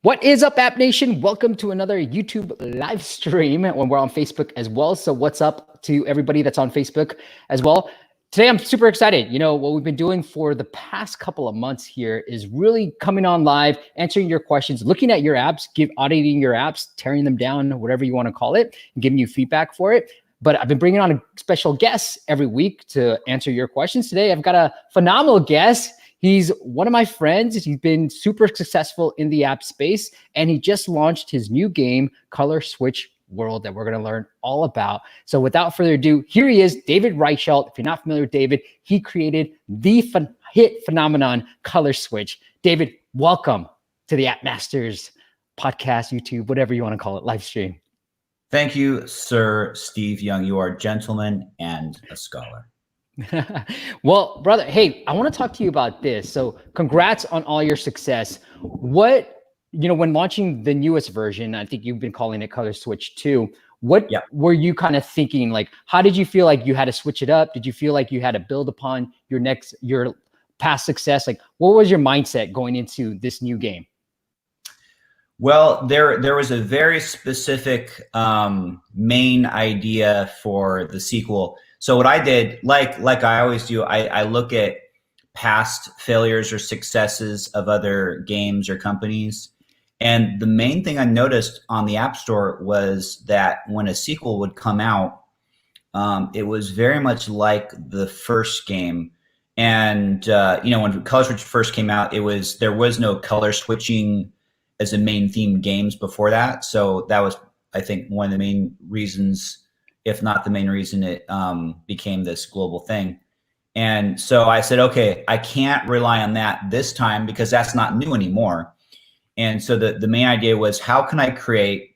What is up, App Nation? Welcome to another YouTube live stream when we're on Facebook as well. So what's up to everybody that's on Facebook as well? Today, I'm super excited. You know, what we've been doing for the past couple of months here is really coming on live, answering your questions, looking at your apps, auditing your apps, tearing them down, whatever you want to call it, and giving you feedback for it. But I've been bringing on a special guest every week to answer your questions. Today, I've got a phenomenal guest. He's one of my friends. He's been super successful in the app space, and he just launched his new game, Color Switch World, that we're going to learn all about. So without further ado, here he is, David Reichelt. If you're not familiar with David, he created the hit phenomenon, Color Switch. David, welcome to the App Masters podcast, YouTube, whatever you want to call it, live stream. Thank you, Sir Steve Young. You are a gentleman and a scholar. Well, brother, hey, I want to talk to you about this. So congrats on all your success. When launching the newest version, I think you've been calling it Color Switch 2. What were you kind of thinking? Like, how did you feel like you had to switch it up? Did you feel like you had to build upon your past success? Like, what was your mindset going into this new game? Well, there was a very specific main idea for the sequel. So what I did, like I always do, I look at past failures or successes of other games or companies. And the main thing I noticed on the App Store was that when a sequel would come out, it was very much like the first game. And when Color Switch first came out, there was no color switching as a main theme games before that. So that was, I think, one of the main reasons, if not the main reason, it became this global thing. And so I said, okay, I can't rely on that this time because that's not new anymore. And so the main idea was, how can I create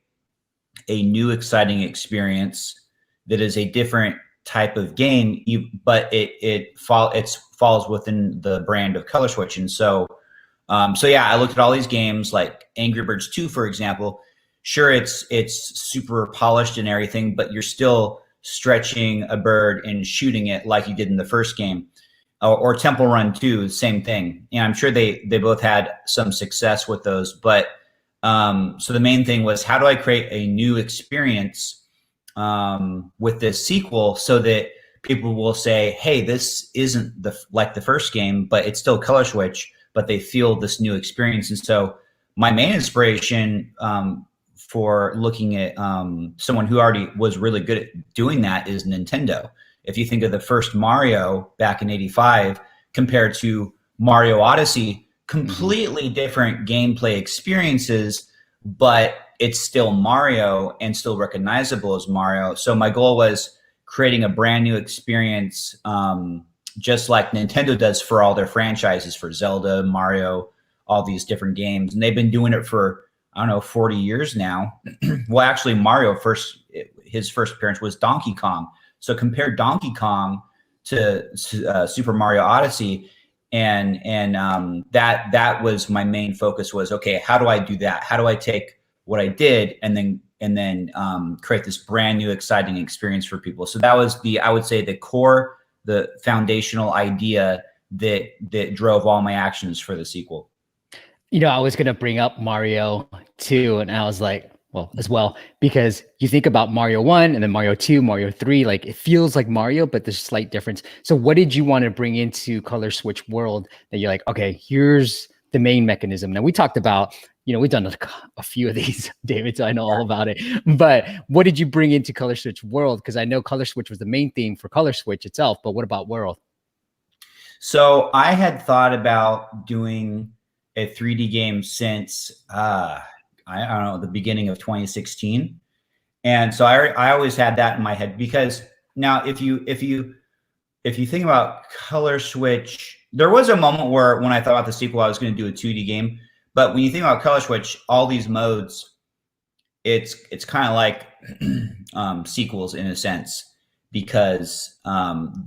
a new exciting experience that is a different type of game, but it falls within the brand of Color Switch. And so I looked at all these games like Angry Birds 2, for example. Sure, it's super polished and everything, but you're still stretching a bird and shooting it like you did in the first game. Or Temple Run 2, same thing. And I'm sure they both had some success with those. But so the main thing was, how do I create a new experience with this sequel so that people will say, hey, this isn't like the first game, but it's still Color Switch, but they feel this new experience. And so my main inspiration for looking at someone who already was really good at doing that is Nintendo. If you think of the first Mario back in '85 compared to Mario Odyssey, completely different gameplay experiences, but it's still Mario and still recognizable as Mario. So my goal was creating a brand new experience, just like Nintendo does for all their franchises, for Zelda, Mario, all these different games. And they've been doing it for, 40 years now. Well, actually, Mario his first appearance was Donkey Kong. So compare Donkey Kong to Super Mario Odyssey, and that was my main focus. Was, okay, how do I do that? How do I take what I did and then create this brand new exciting experience for people? So that was I would say the core, the foundational idea that drove all my actions for the sequel. I was going to bring up Mario 2, and I was like, because you think about Mario 1 and then Mario 2, Mario 3, like it feels like Mario, but there's a slight difference. So what did you want to bring into Color Switch World that you're like, okay, here's the main mechanism? Now we talked about, we've done a few of these, David, so I know all about it. But what did you bring into Color Switch World? Because I know Color Switch was the main theme for Color Switch itself, but what about World? So I had thought about doing a 3D game since I don't know, the beginning of 2016, and so I always had that in my head. Because now, if you think about Color Switch, there was a moment where when I thought about the sequel, I was going to do a 2D game. But when you think about Color Switch, all these modes, it's kind of like sequels in a sense, because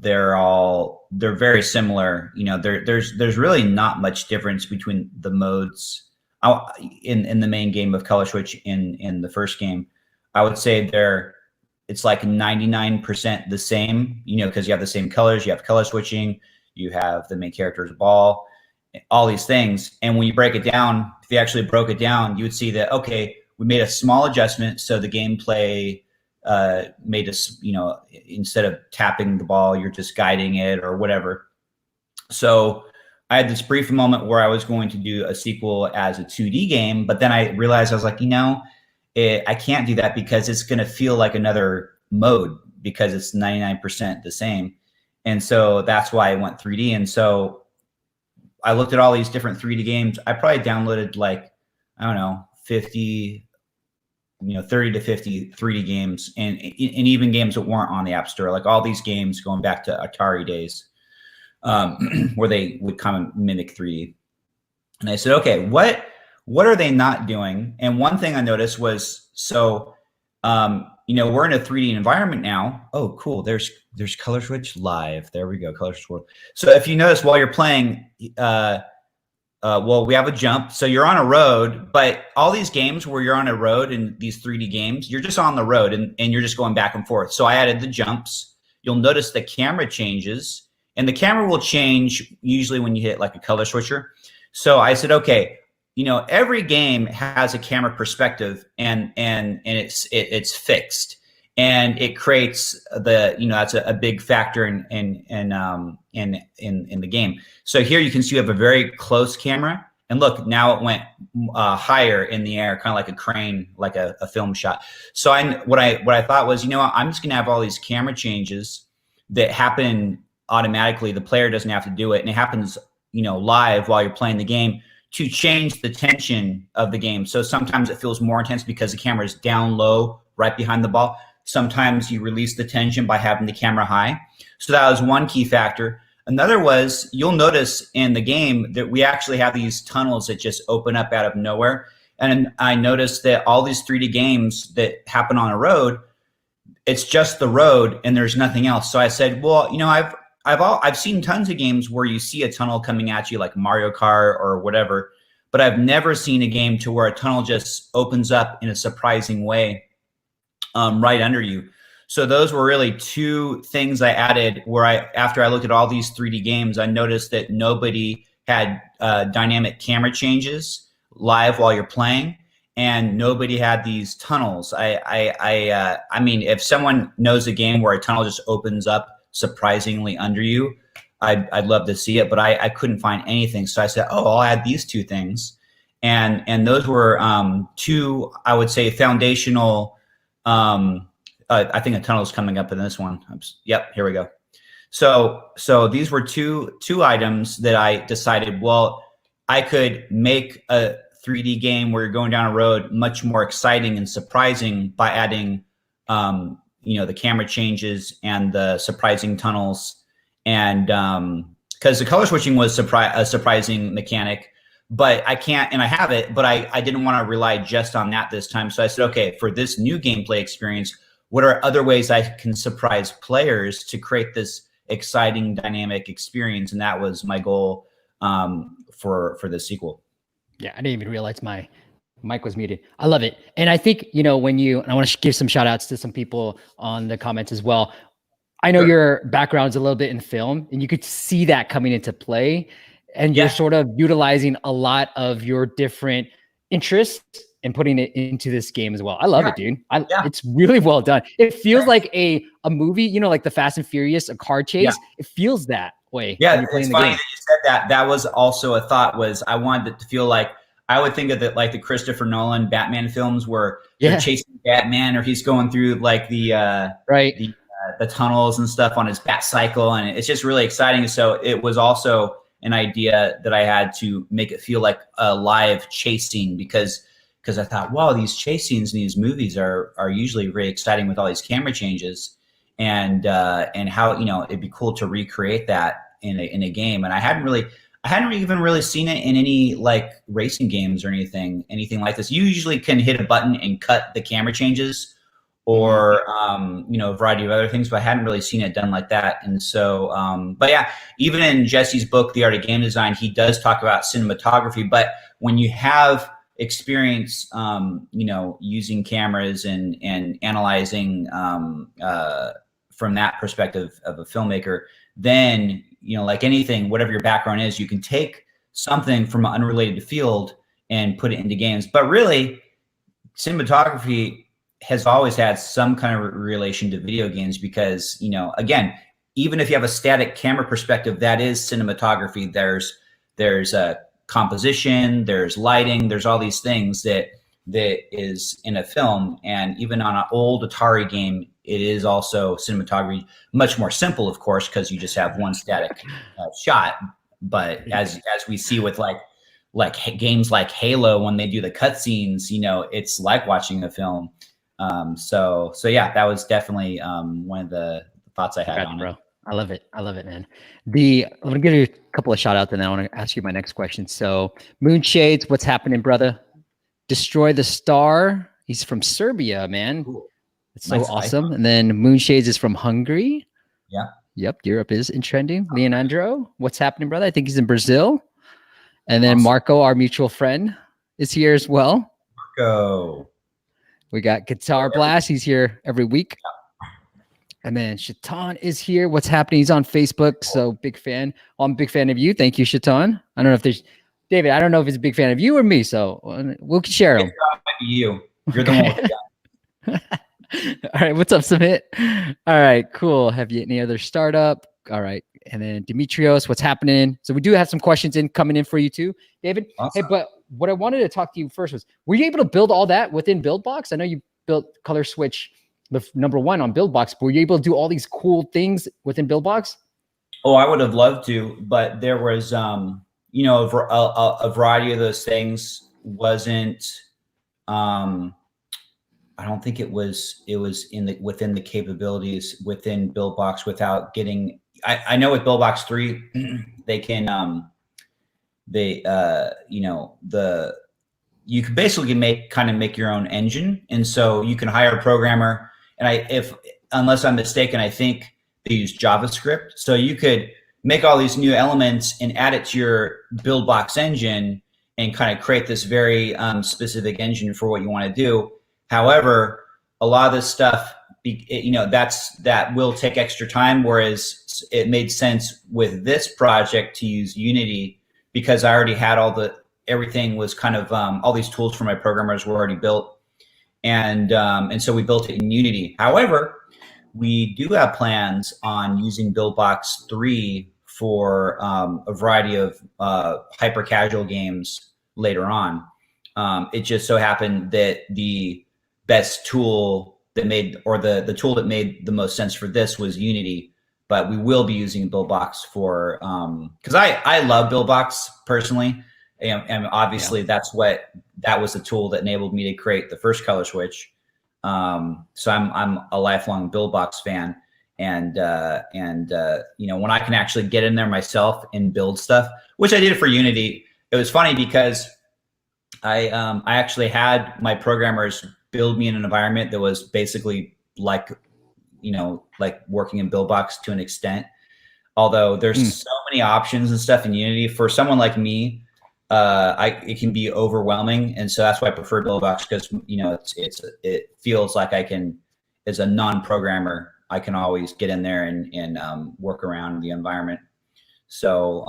they're very similar. There's really not much difference between the modes in the main game of Color Switch in the first game. I would say it's like 99% the same, because you have the same colors, you have color switching, you have the main character's ball, all these things. And when you break it down, if you actually broke it down, you would see that, okay, we made a small adjustment. So the gameplay made us, instead of tapping the ball, you're just guiding it or whatever. So I had this brief moment where I was going to do a sequel as a 2D game, but then I realized I was like, I can't do that because it's going to feel like another mode because it's 99% the same. And so that's why I went 3D. And so I looked at all these different 3D games. I probably downloaded 50, 30 to 50 3D games and even games that weren't on the App Store, like all these games going back to Atari days, where they would kind of mimic 3D. And I said, okay, what are they not doing? And one thing I noticed was, we're in a 3D environment now. Oh, cool. There's Color Switch Live. There we go. Color Switch World. So if you notice while you're playing, we have a jump. So you're on a road, but all these games where you're on a road in these 3D games, you're just on the road and you're just going back and forth. So I added the jumps. You'll notice the camera changes, and the camera will change usually when you hit like a color switcher. So I said, okay, every game has a camera perspective and it's fixed, and it creates that's a big factor in the game. So here you can see you have a very close camera, and look, now it went higher in the air, kind of like a crane, like a film shot. So what I thought was, I'm just gonna have all these camera changes that happen automatically. The player doesn't have to do it, and it happens live while you're playing the game, to change the tension of the game. So sometimes it feels more intense because the camera is down low right behind the ball. Sometimes you release the tension by having the camera high. So that was one key factor. Another was, you'll notice in the game that we actually have these tunnels that just open up out of nowhere. And I noticed that all these 3D games that happen on a road, it's just the road and there's nothing else. So I said, well, I've seen tons of games where you see a tunnel coming at you, like Mario Kart or whatever, but I've never seen a game to where a tunnel just opens up in a surprising way right under you. So those were really two things I added, where after I looked at all these 3D games, I noticed that nobody had dynamic camera changes live while you're playing, and nobody had these tunnels. I mean, if someone knows a game where a tunnel just opens up surprisingly under you, I'd love to see it, but I couldn't find anything. So I said, I'll add these two things. And those were two, I would say, foundational. I think a tunnel is coming up in this one. Yep, here we go. So these were two items that I decided, well, I could make a 3D game where you're going down a road much more exciting and surprising by adding the camera changes and the surprising tunnels. And because the color switching was a surprising mechanic, but I can't, and I have it, but I didn't want to rely just on that this time. So I said, okay, for this new gameplay experience, what are other ways I can surprise players to create this exciting, dynamic experience? And that was my goal for the sequel. Yeah, I didn't even realize my mic was muted. I love it. And I think, and I want to give some shout outs to some people on the comments as well. I know your background's a little bit in film, and you could see that coming into play, and you're sort of utilizing a lot of your different interests and putting it into this game as well. I love it, dude. It's really well done. It feels like a movie, like the Fast and Furious, a car chase. It feels that way. Yeah, it's funny that you said that. That was also a thought, was I wanted it to feel like, I would think of it like the Christopher Nolan Batman films where they're chasing Batman, or he's going through like the tunnels and stuff on his bat cycle, and it's just really exciting. So it was also an idea that I had to make it feel like a live chase scene, because I thought, wow, these chase scenes in these movies are usually very exciting with all these camera changes, and how it'd be cool to recreate that in a game. And I hadn't even really seen it in any like racing games or anything like this. You usually can hit a button and cut the camera changes, or a variety of other things, but I hadn't really seen it done like that. And so, but yeah, even in Jesse's book, The Art of Game Design, he does talk about cinematography. But when you have experience, using cameras and analyzing from that perspective of a filmmaker, then like anything, whatever your background is, you can take something from an unrelated field and put it into games. But really, cinematography has always had some kind of relation to video games because, you know, again, even if you have a static camera perspective, that is cinematography. There's a composition, there's lighting, there's all these things that is in a film. And even on an old Atari game, it is also cinematography. Much more simple, of course, because you just have one static shot. But as we see with like games like Halo, when they do the cutscenes, you know, it's like watching a film. So yeah, that was definitely one of the thoughts I had on it. I love it. I love it, man. I'm gonna give you a couple of shout outs, and then I want to ask you my next question. So, Moonshades, what's happening, brother? Destroy the Star. He's from Serbia, man. Cool. It's so awesome. And then Moonshades is from Hungary. Yeah. Yep. Europe is in trending. Leonardo, what's happening, brother? I think he's in Brazil. And then Marco, our mutual friend, is here as well. Marco. We got Guitar Blast. He's here every week. Yeah. And then Shaitan is here. What's happening? He's on Facebook. So big fan. Well, I'm a big fan of you. Thank you, Shaitan. I don't know if there's David. I don't know if he's a big fan of you or me. So we'll share him. You. You're the one. All right. What's up, Submit? All right. Cool. Have you any other startup? All right. And then Dimitrios, what's happening? So we do have some questions coming in for you too, David. Awesome. Hey, but what I wanted to talk to you first was, were you able to build all that within BuildBox? I know you built Color Switch, the #1 on BuildBox, but were you able to do all these cool things within BuildBox? Oh, I would have loved to, but there was, you know, a variety of those things wasn't, I don't think it was within the capabilities within BuildBox without getting, I know with BuildBox 3, they can, you know, you can basically make your own engine. And so you can hire a programmer, and unless I'm mistaken, I think they use JavaScript. So you could make all these new elements and add it to your BuildBox engine and kind of create this very specific engine for what you want to do. However, a lot of this stuff, you know, that will take extra time, whereas it made sense with this project to use Unity because I already had everything was kind of, all these tools for my programmers were already built. And so we built it in Unity. However, we do have plans on using BuildBox 3 for a variety of hyper casual games later on. It just so happened that the best tool that made, or the tool that made the most sense for this was Unity, but we will be using BuildBox for, because I love BuildBox personally, and obviously that was the tool that enabled me to create the first Color Switch. So I'm a lifelong BuildBox fan, and you know, when I can actually get in there myself and build stuff, which I did for Unity, it was funny because I actually had my programmers build me in an environment that was basically like, you know, like working in BuildBox to an extent. Although there's so many options and stuff in Unity for someone like me, it can be overwhelming, and so that's why I prefer BuildBox, because, you know, it feels like I can, as a non-programmer, I can always get in there and work around the environment. So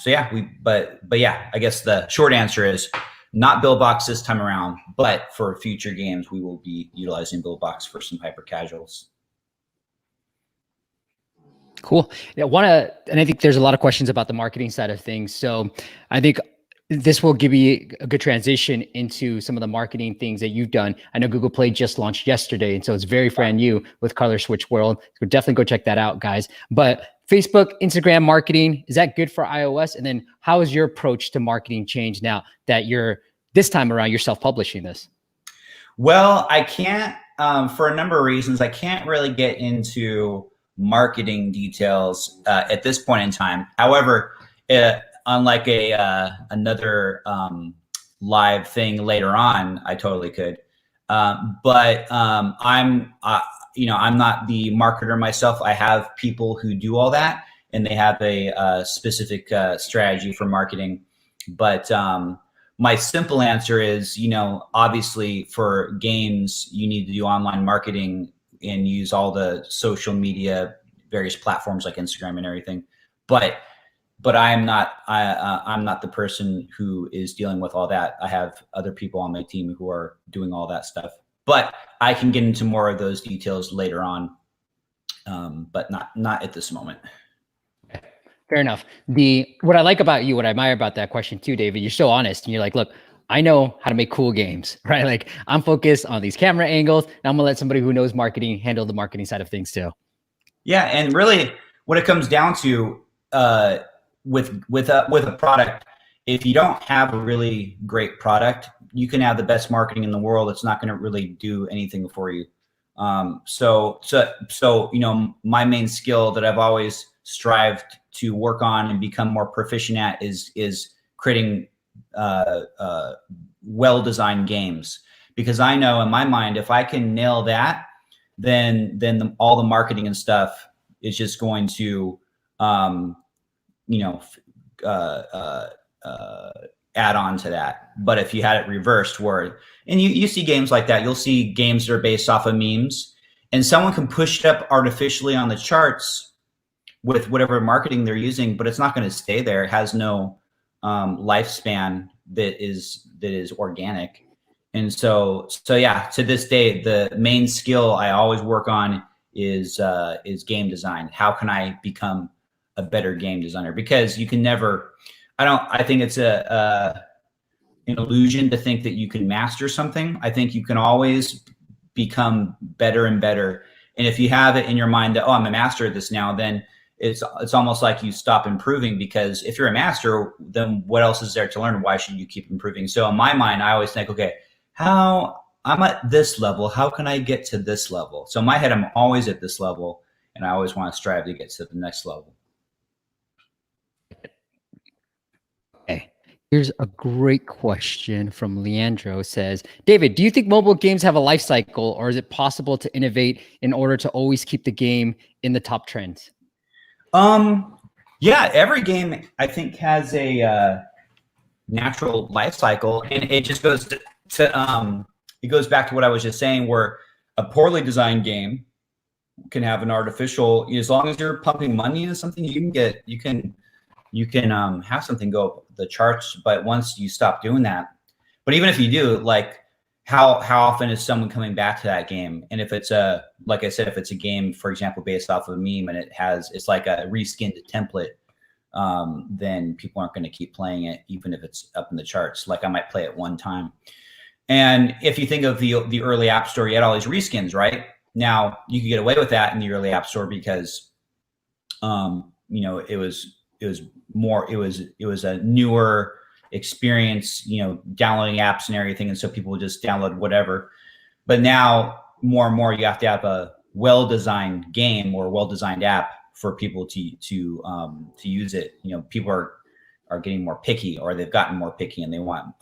yeah, but yeah, I guess the short answer is not BuildBox this time around, but for future games, we will be utilizing BuildBox for some hyper casuals. Cool. Yeah, and I think there's a lot of questions about the marketing side of things. So I think this will give you a good transition into some of the marketing things that you've done. I know Google Play just launched yesterday, and so it's very brand new with Color Switch World. So definitely go check that out, guys. But Facebook, Instagram marketing, is that good for iOS? And then how is your approach to marketing changed now that this time around, you're self-publishing this? Well, I can't, for a number of reasons, I can't really get into marketing details at this point in time. However, unlike another live thing later on, I totally could. But you know, I'm not the marketer myself. I have people who do all that, and they have a specific strategy for marketing. But my simple answer is, you know, obviously for games, you need to do online marketing and use all the social media, various platforms like Instagram and everything. But but I'm not the person who is dealing with all that. I have other people on my team who are doing all that stuff, but I can get into more of those details later on, but not at this moment. Fair enough. What I like about you, what I admire about that question too, David, you're so honest and you're like, look, I know how to make cool games, right? Like I'm focused on these camera angles and I'm gonna let somebody who knows marketing handle the marketing side of things too. Yeah, and really what it comes down to with a product, if you don't have a really great product, you can have the best marketing in the world. It's not going to really do anything for you. So you know, my main skill that I've always strived to work on and become more proficient at is creating well-designed games, because I know in my mind, if I can nail that, then all the marketing and stuff is just going to you know add on to that. But if you had it reversed, where and you see games like that, you'll see games that are based off of memes, and someone can push it up artificially on the charts with whatever marketing they're using, but it's not going to stay there. It has no lifespan that is organic. And so yeah, to this day, the main skill I always work on is game design. How can I become a better game designer? Because you can never, I think it's an illusion to think that you can master something. I think you can always become better and better. And if you have it in your mind that, oh, I'm a master at this now, then it's almost like you stop improving, because if you're a master, then what else is there to learn? Why should you keep improving? So in my mind, I always think, okay, how I'm at this level, how can I get to this level? So in my head, I'm always at this level, and I always want to strive to get to the next level. Okay. Here's a great question from Leandro. Says, David, do you think mobile games have a life cycle, or is it possible to innovate in order to always keep the game in the top trends? Yeah, every game I think has a natural life cycle, and it just goes it goes back to what I was just saying, where a poorly designed game can have an artificial, as long as you're pumping money into something, you can have something go up the charts. But once you stop doing that, but even if you do, like how often is someone coming back to that game? And if it's like I said, if it's a game, for example, based off of a meme, and it's like a reskinned template, then people aren't going to keep playing it, even if it's up in the charts. Like I might play it one time. And if you think of the early App Store, you had all these reskins, right? Now you could get away with that in the early App Store because, you know, it was a newer experience, you know, downloading apps and everything, and so people would just download whatever. But now more and more, you have to have a well-designed game or a well-designed app for people to use it. You know, people are getting more picky, or they've gotten more picky, and they want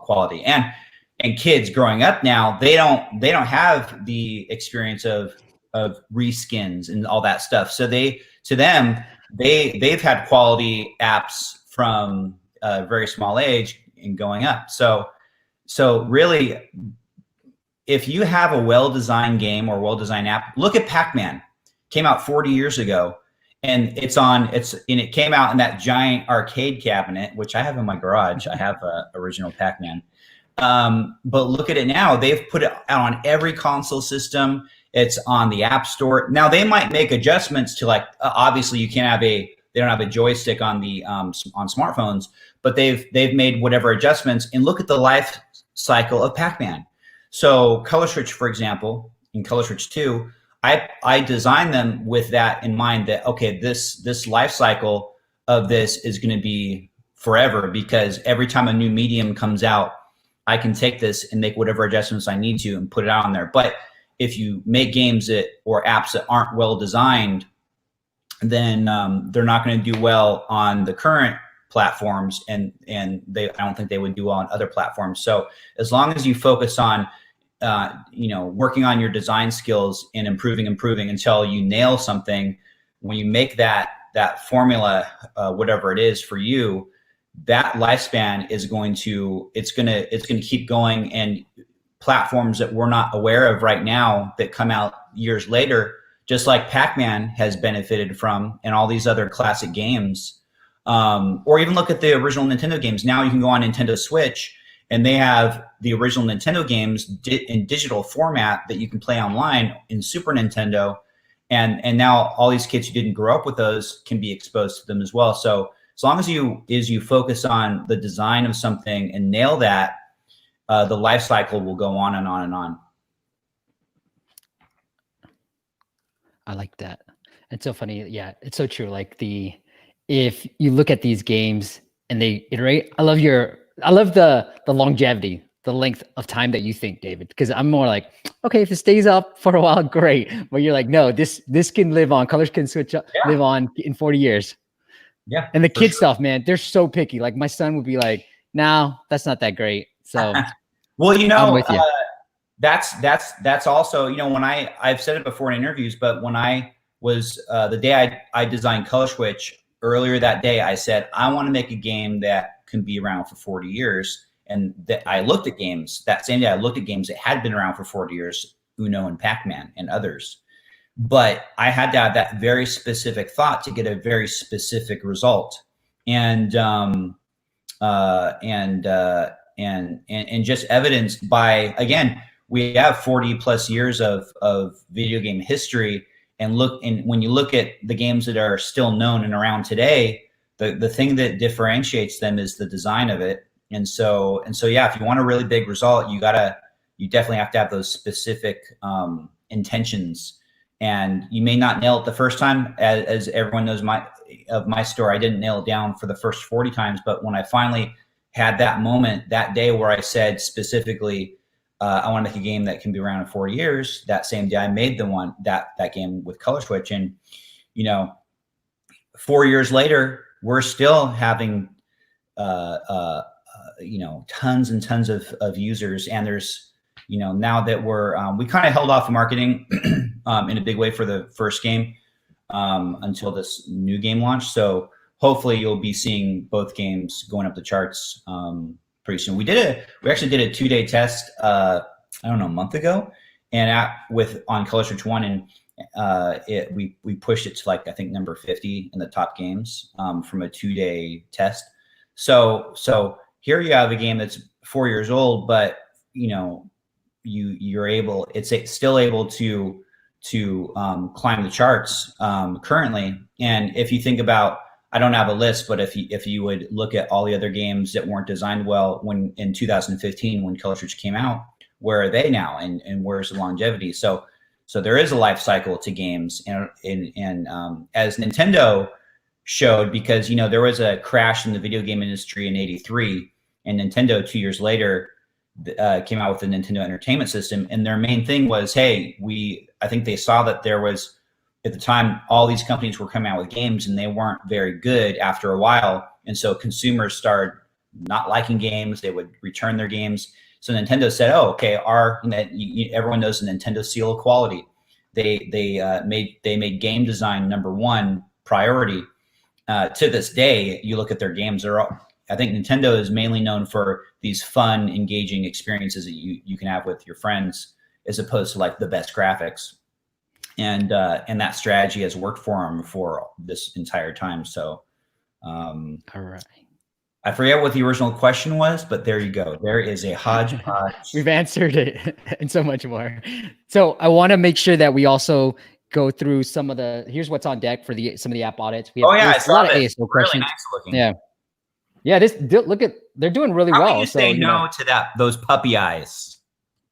quality. And kids growing up now, they don't have the experience of reskins and all that stuff. So they've had quality apps from a very small age and going up. So really, if you have a well-designed game or well-designed app, look at Pac-Man. Came out 40 years ago, and it came out in that giant arcade cabinet, which I have in my garage. I have original Pac-Man. But look at it now. They've put it out on every console system. It's on the App Store. Now they might make adjustments to, like, obviously they don't have a joystick on the on smartphones, but they've made whatever adjustments. And look at the life cycle of Pac-Man. So Color Switch, for example, in Color Switch 2, I designed them with that in mind, that okay, this life cycle of this is going to be forever, because every time a new medium comes out, I can take this and make whatever adjustments I need to and put it out on there. But if you make games or apps that aren't well designed, then they're not going to do well on the current platforms, and I don't think they would do well on other platforms. So as long as you focus on working on your design skills and improving until you nail something, when you make that formula, whatever it is for you, that lifespan is going to keep going. And platforms that we're not aware of right now that come out years later, just like Pac-Man has benefited from, and all these other classic games, Or even look at the original Nintendo games. Now you can go on Nintendo Switch, and they have the original Nintendo games in digital format that you can play online in Super Nintendo. And now all these kids who didn't grow up with those can be exposed to them as well. So as long as you focus on the design of something and nail that, the life cycle will go on and on and on. I like that. It's so funny. Yeah, it's so true. Like if you look at these games and they iterate, I love the longevity, the length of time that you think, David, because I'm more like, okay, if it stays up for a while, great. But you're like, no, this can live on. Colors can switch up, live on in 40 years. Yeah. And the kid stuff, man, they're so picky. Like my son would be like, no, that's not that great. So, well, I'm with you. That's also, when I've said it before in interviews, but when I was the day I designed Color Switch earlier that day, I said, I want to make a game that can be around for 40 years. And that I looked at games that same day. I looked at games that had been around for 40 years, Uno and Pac-Man and others. But I had to have that very specific thought to get a very specific result. And just evidenced by, again, we have 40 plus years of video game history, and when you look at the games that are still known and around today, the thing that differentiates them is the design of it. And so yeah, if you want a really big result, you definitely have to have those specific intentions. And you may not nail it the first time, as everyone knows my story. I didn't nail it down for the first 40 times, but when I finally had that moment that day where I said specifically, I want to make a game that can be around in 40 years. That same day I made that game with Color Switch. And, 4 years later, we're still having, tons and tons of users. And there's, now that we kind of held off marketing in a big way for the first game until this new game launch. So hopefully you'll be seeing both games going up the charts pretty soon. We actually did a 2-day test, a month ago, and on Color Switch 1, and we pushed it to I think number 50 in the top games from a 2-day test. So here you have a game that's 4 years old, but it's still able to climb the charts currently. And if you think about, I don't have a list, but if you would look at all the other games that weren't designed well in 2015 when Color Switch came out, where are they now, and where's the longevity? So there is a life cycle to games, and as Nintendo showed, because there was a crash in the video game industry in '83, and Nintendo 2 years later came out with the Nintendo Entertainment System, and their main thing was, hey, I think they saw that there was, at the time, all these companies were coming out with games and they weren't very good after a while. And so consumers started not liking games. They would return their games. So Nintendo said, oh, okay, everyone knows the Nintendo seal of quality. They made game design number one priority. To this day, you look at their games, I think Nintendo is mainly known for these fun, engaging experiences that you can have with your friends, as opposed to the best graphics. And that strategy has worked for them for this entire time. So, all right. I forget what the original question was, but there you go. There is a hodgepodge. We've answered it and so much more. So I want to make sure that we also go through here's what's on deck for some of the app audits. We have I saw a lot of this. ASO Really questions. nice looking. Yeah. They're doing really How well. Can you say no to those puppy eyes?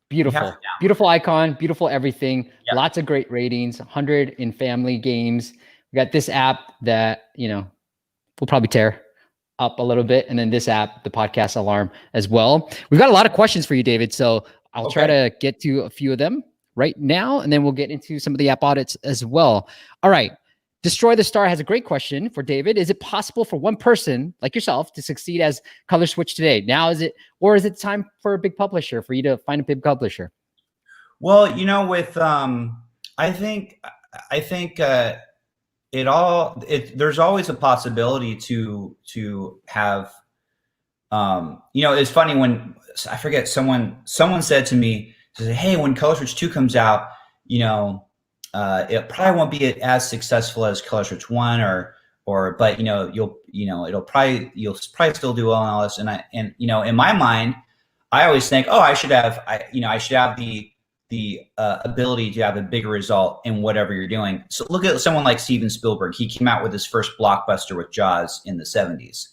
Beautiful icon, beautiful everything. Yep. Lots of great ratings, 100 in family games. We got this app that, we'll probably tear up a little bit. And then this app, the podcast alarm as well. We've got a lot of questions for you, David. So I'll try to get to a few of them right now, and then we'll get into some of the app audits as well. All right. Destroy the Star has a great question for David. Is it possible for one person like yourself to succeed as Color Switch today? Now, is it time for a big publisher, for you to find a big publisher? Well, I think there's always a possibility to have, it's funny when I forget someone said to me, hey, when Color Switch 2 comes out, it probably won't be as successful as Color Switch 1 but you'll probably still do well in all this. And in my mind, I always think, oh, I should have the ability to have a bigger result in whatever you're doing. So look at someone like Steven Spielberg. He came out with his first blockbuster with Jaws in the 70s.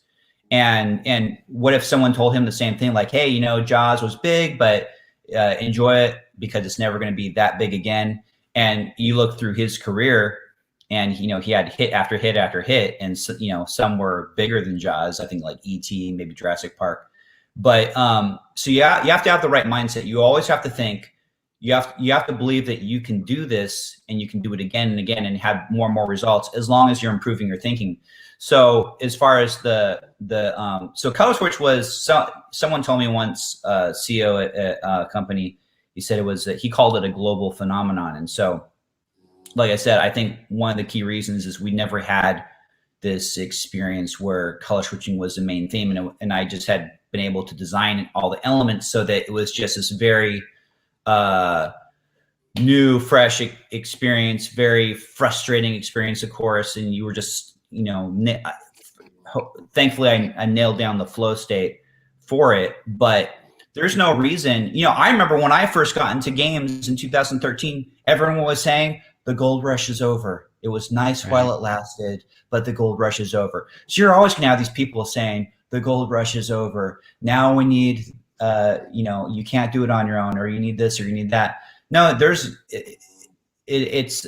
And what if someone told him the same thing, like, hey, Jaws was big, but enjoy it because it's never going to be that big again. And you look through his career, and he had hit after hit after hit, and some were bigger than Jaws. I think like E.T., maybe Jurassic Park. But so you have to have the right mindset. You always have to think. You have to believe that you can do this, and you can do it again and again, and have more and more results as long as you're improving your thinking. So as far as so Color Switch was, someone told me once, CEO at a company, he said he called it a global phenomenon. And so, like I said, I think one of the key reasons is we never had this experience where color switching was the main theme, and I just had been able to design all the elements so that it was just this very new, fresh experience, very frustrating experience, of course. And you were just, thankfully I nailed down the flow state for it, but there's no reason, I remember when I first got into games in 2013, everyone was saying the gold rush is over. It was nice while it lasted, but the gold rush is over. So you're always going to have these people saying the gold rush is over. Now we need, you can't do it on your own, or you need this, or you need that. No, it's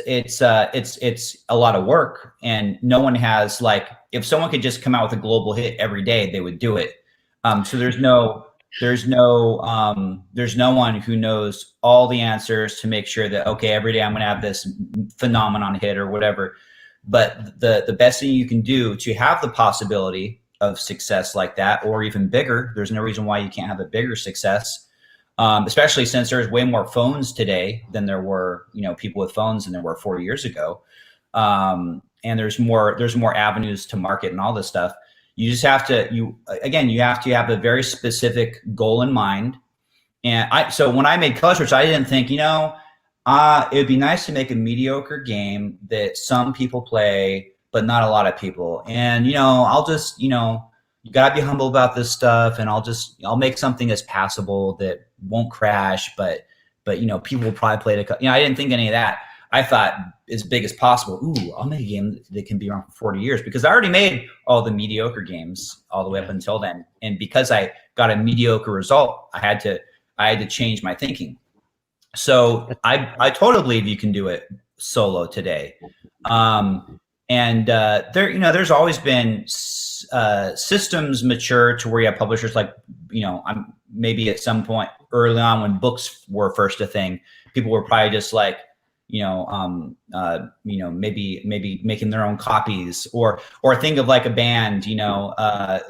a lot of work, and no one has, like, if someone could just come out with a global hit every day, they would do it. So there's no one who knows all the answers to make sure that, okay, every day I'm going to have this phenomenon hit or whatever. But the best thing you can do to have the possibility of success like that, or even bigger, there's no reason why you can't have a bigger success. Especially since there's way more phones today than there were, people with phones than there were 4 years ago. And there's more avenues to market and all this stuff. You just have to, you have to have a very specific goal in mind. And so when I made Color Switch, I didn't think, it would be nice to make a mediocre game that some people play, but not a lot of people. And, I'll just, you gotta be humble about this stuff, and I'll make something that's passable that won't crash, but people will probably play it. I didn't think any of that. I thought as big as possible. Ooh, I'll make a game that can be around for 40 years, because I already made all the mediocre games all the way up until then. And because I got a mediocre result, I had to change my thinking. So I totally believe you can do it solo today. There's always been systems mature to where you have publishers like, maybe at some point early on when books were first a thing, people were probably just like, maybe making their own copies, or think of like a band,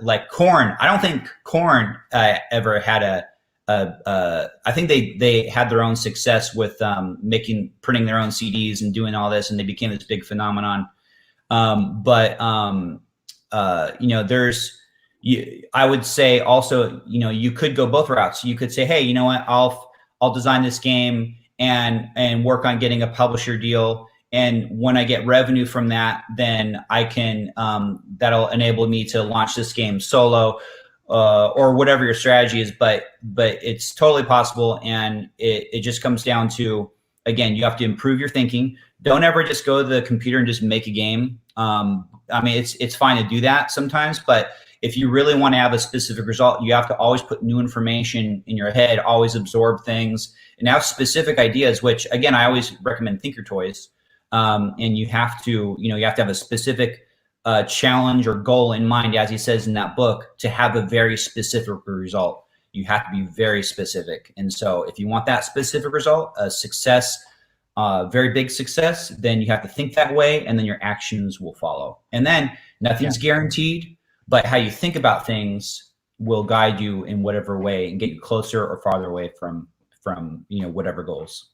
like Korn. I don't think Korn ever had I think they had their own success with printing their own CDs and doing all this, and they became this big phenomenon. I would say also, you could go both routes. You could say, hey, you know what, I'll design this game and work on getting a publisher deal. And when I get revenue from that, then I can, that'll enable me to launch this game solo, or whatever your strategy is. But it's totally possible. And it just comes down to, again, you have to improve your thinking. Don't ever just go to the computer and just make a game. It's fine to do that sometimes, but if you really want to have a specific result, you have to always put new information in your head, always absorb things, and have specific ideas, which, again, I always recommend Thinker Toys. And you have to have a specific challenge or goal in mind, as he says in that book, to have a very specific result. You have to be very specific. And so if you want that specific result, a success, very big success, then you have to think that way, and then your actions will follow. And then nothing's guaranteed, but how you think about things will guide you in whatever way and get you closer or farther away from whatever goals.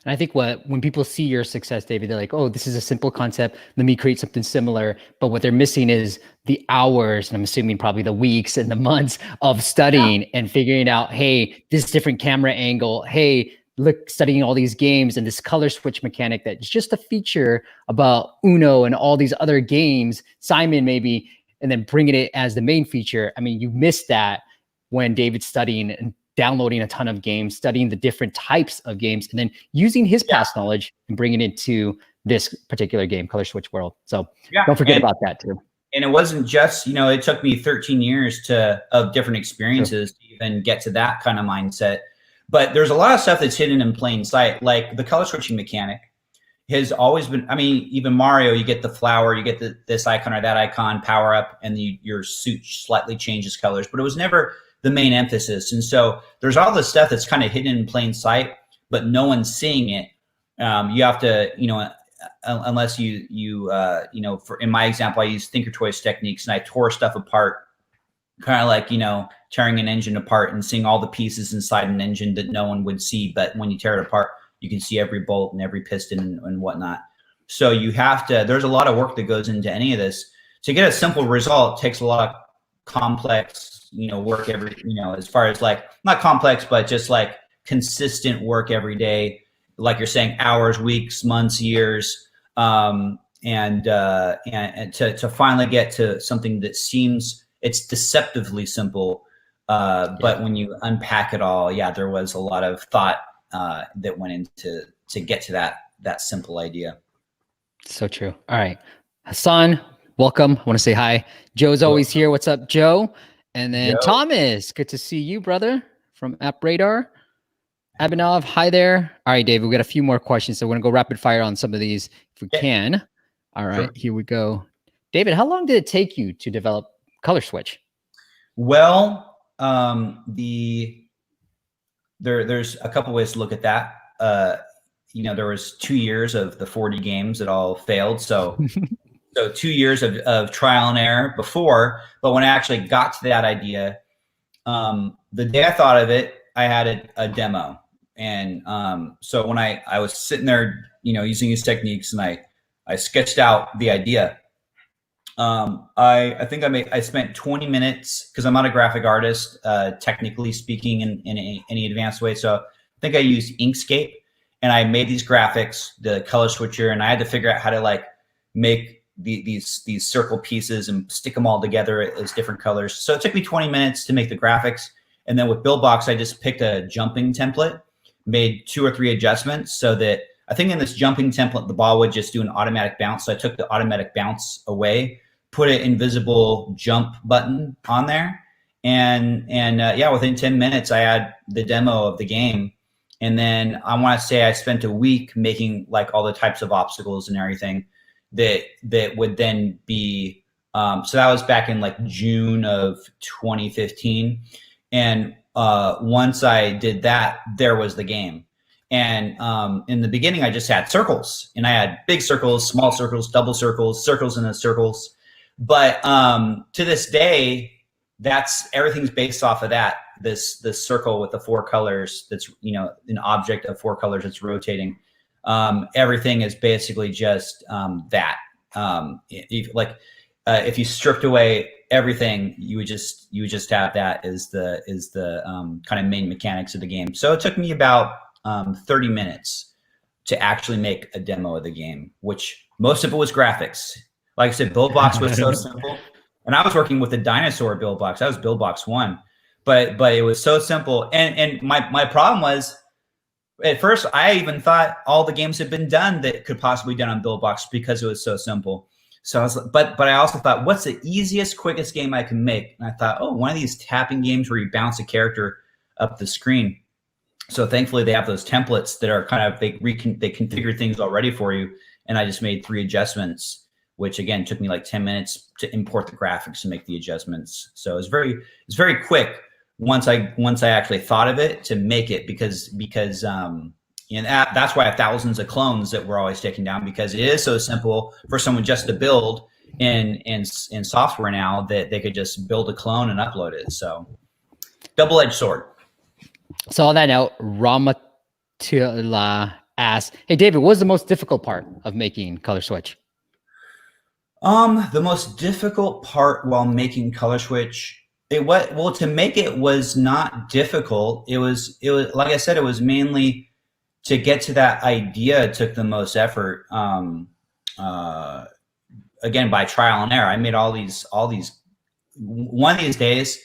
And I think when people see your success, David, they're like, oh, this is a simple concept. Let me create something similar. But what they're missing is the hours, and I'm assuming probably the weeks and the months of studying and figuring out, hey, this different camera angle. Hey, look, studying all these games and this color switch mechanic that's just a feature about Uno and all these other games. Simon, maybe and then bringing it as the main feature. I mean, you missed that when David's studying and downloading a ton of games, studying the different types of games, and then using his past knowledge and bringing it to this particular game, Color Switch World. So don't forget about that too. And it wasn't just, you know, it took me 13 years of different experiences to even get to that kind of mindset. But there's a lot of stuff that's hidden in plain sight, like the color switching mechanic has always been, I mean, even Mario, you get the flower, you get this icon or that icon, power up, and your suit slightly changes colors, but it was never the main emphasis. And so there's all this stuff that's kind of hidden in plain sight, but no one's seeing it. You have to, you know, unless you know, for in my example, I use Thinker Toys techniques, and I tore stuff apart, kind of like, you know, tearing an engine apart and seeing all the pieces inside an engine that no one would see. But when you tear it apart, you can see every bolt and every piston and whatnot. So you have to, there's a lot of work that goes into any of this. To get a simple result takes a lot of complex, you know, work every, you know, as far as like, not complex, but just like consistent work every day. Like you're saying, hours, weeks, months, years, and to finally get to something that seems, it's deceptively simple. But when you unpack it all, yeah, there was a lot of thought that went into to get to that simple idea. So true. All right, Hassan, welcome. I want to say hi. Joe's always here. What's up, Joe? And then Joe. Thomas, good to see you, brother, from App Radar. Abhinav, hi there. All right, David, we got a few more questions, so we're gonna go rapid fire on some of these if we can. All right, here we go. David, how long did it take you to develop Color Switch? Well, there's a couple ways to look at that. You know, there was 2 years of the 40 games that all failed, so 2 years of trial and error before. But when I actually got to that idea, the day I thought of it, I had a demo. And so when I was sitting there, you know, using his techniques, and I sketched out the idea. I think I spent 20 minutes, because I'm not a graphic artist, technically speaking, in any advanced way. So I think I used Inkscape, and I made these graphics, the color switcher, and I had to figure out how to like make these circle pieces and stick them all together as different colors. So it took me 20 minutes to make the graphics. And then with BuildBox, I just picked a jumping template, made 2 or 3 adjustments so that I think in this jumping template, the ball would just do an automatic bounce. So I took the automatic bounce away, put an invisible jump button on there. And yeah, within 10 minutes, I had the demo of the game. And then I want to say I spent a week making like all the types of obstacles and everything that would then be, so that was back in like June of 2015. And once I did that, there was the game. And in the beginning, I just had circles, and I had big circles, small circles, double circles, circles in the circles. But to this day, everything's based off of that. This circle with the 4 colors. That's, you know, an object of 4 colors that's rotating. Everything is basically just that. If you stripped away everything, you would just have that as the kind of main mechanics of the game. So it took me about 30 minutes to actually make a demo of the game, which most of it was graphics. Like I said, BuildBox was so simple, and I was working with a dinosaur BuildBox. That was BuildBox 1, but it was so simple. And my problem was, at first, I even thought all the games had been done that could possibly be done on BuildBox because it was so simple. So I was, but I also thought, what's the easiest, quickest game I can make? And I thought, oh, one of these tapping games where you bounce a character up the screen. So thankfully, they have those templates that are kind of, they configure things already for you. And I just made 3 adjustments, which again took me like 10 minutes to import the graphics and make the adjustments. So it's very quick once I actually thought of it to make it, because and that's why I have thousands of clones that we're always taking down, because it is so simple for someone just to build in software now that they could just build a clone and upload it. So double-edged sword. So on that note, Ramatula asks, hey, David, what was the most difficult part of making Color Switch? The most difficult part while making Color Switch, to make it was not difficult. It was like I said, it was mainly to get to that idea. It took the most effort. Again, by trial and error. I made all these one of these days,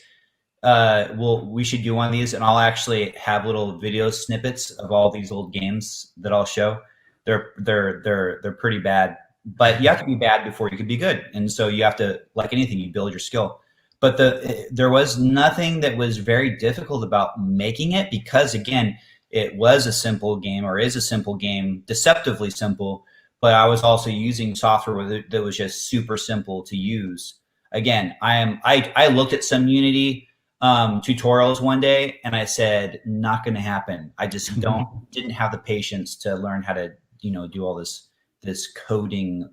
we should do one of these, and I'll actually have little video snippets of all these old games that I'll show. They're pretty bad, but you have to be bad before you can be good, and so you have to, like anything, you build your skill. But there was nothing that was very difficult about making it, because again, it was a simple game, or is a simple game, deceptively simple. But I was also using software that was just super simple to use. Again, I looked at some Unity tutorials one day, and I said, not going to happen. I just didn't have the patience to learn how to, do all this coding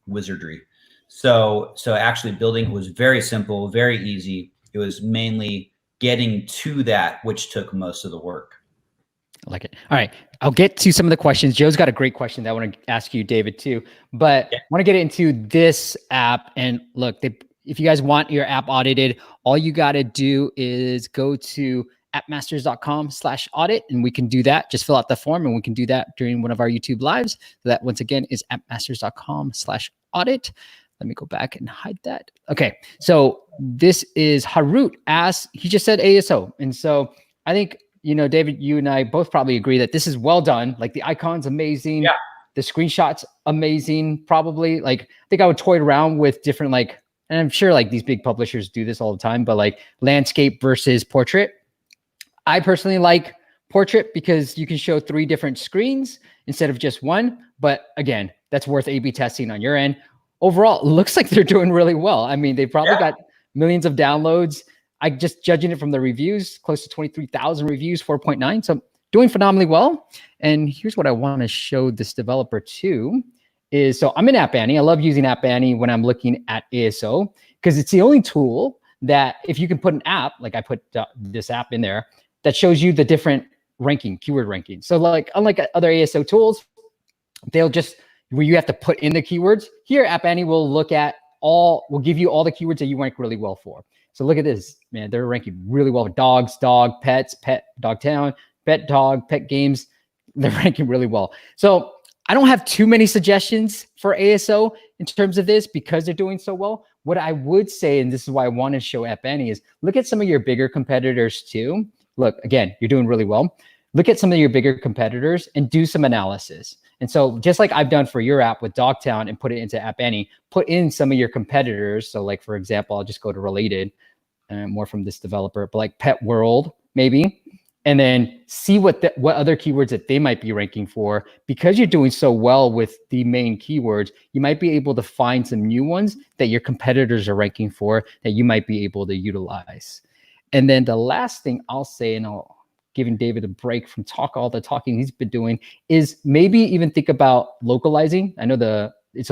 wizardry. So actually building was very simple, very easy. It was mainly getting to that, which took most of the work. I like it. All right. I'll get to some of the questions. Joe's got a great question that I want to ask you, David, too. But I want to get into this app. And look, if you guys want your app audited, all you got to do is go to appmasters.com/audit, and we can do that. Just fill out the form, and we can do that during one of our YouTube lives. So that, once again, is appmasters.com/audit. Let me go back and hide that. Okay. So this is Harut asks, he just said ASO. And so I think, David, you and I both probably agree that this is well done. Like, the icon's amazing. Yeah. The screenshots amazing. Probably, like, I think I would toy around with different, like, and I'm sure like these big publishers do this all the time, but like landscape versus portrait. I personally like portrait because you can show 3 different screens instead of just one. But again, that's worth A/B testing on your end. Overall, it looks like they're doing really well. I mean, they probably got millions of downloads. I just judging it from the reviews, close to 23,000 reviews, 4.9. So doing phenomenally well. And here's what I want to show this developer too is, so I'm in App Annie. I love using App Annie when I'm looking at ASO, because it's the only tool that if you can put an app, like I put this app in there, that shows you the different keyword ranking. So like, unlike other ASO tools, they'll just, where you have to put in the keywords. Here, App Annie will give you all the keywords that you rank really well for. So look at this, man. They're ranking really well for dogs, dog, pets, pet, dog town, pet, dog, pet games. They're ranking really well. So I don't have too many suggestions for ASO in terms of this because they're doing so well. What I would say, and this is why I want to show App Annie, is look at some of your bigger competitors too. Look, again, you're doing really well. Look at some of your bigger competitors and do some analysis. And so just like I've done for your app with Dogtown and put it into App Annie, put in some of your competitors. So like, for example, I'll just go to related, more from this developer, but like Pet World, maybe, and then see what other keywords that they might be ranking for. Because you're doing so well with the main keywords, you might be able to find some new ones that your competitors are ranking for that you might be able to utilize. And then the last thing I'll say, and I'll giving David a break from all the talking he's been doing, is maybe even think about localizing. I know it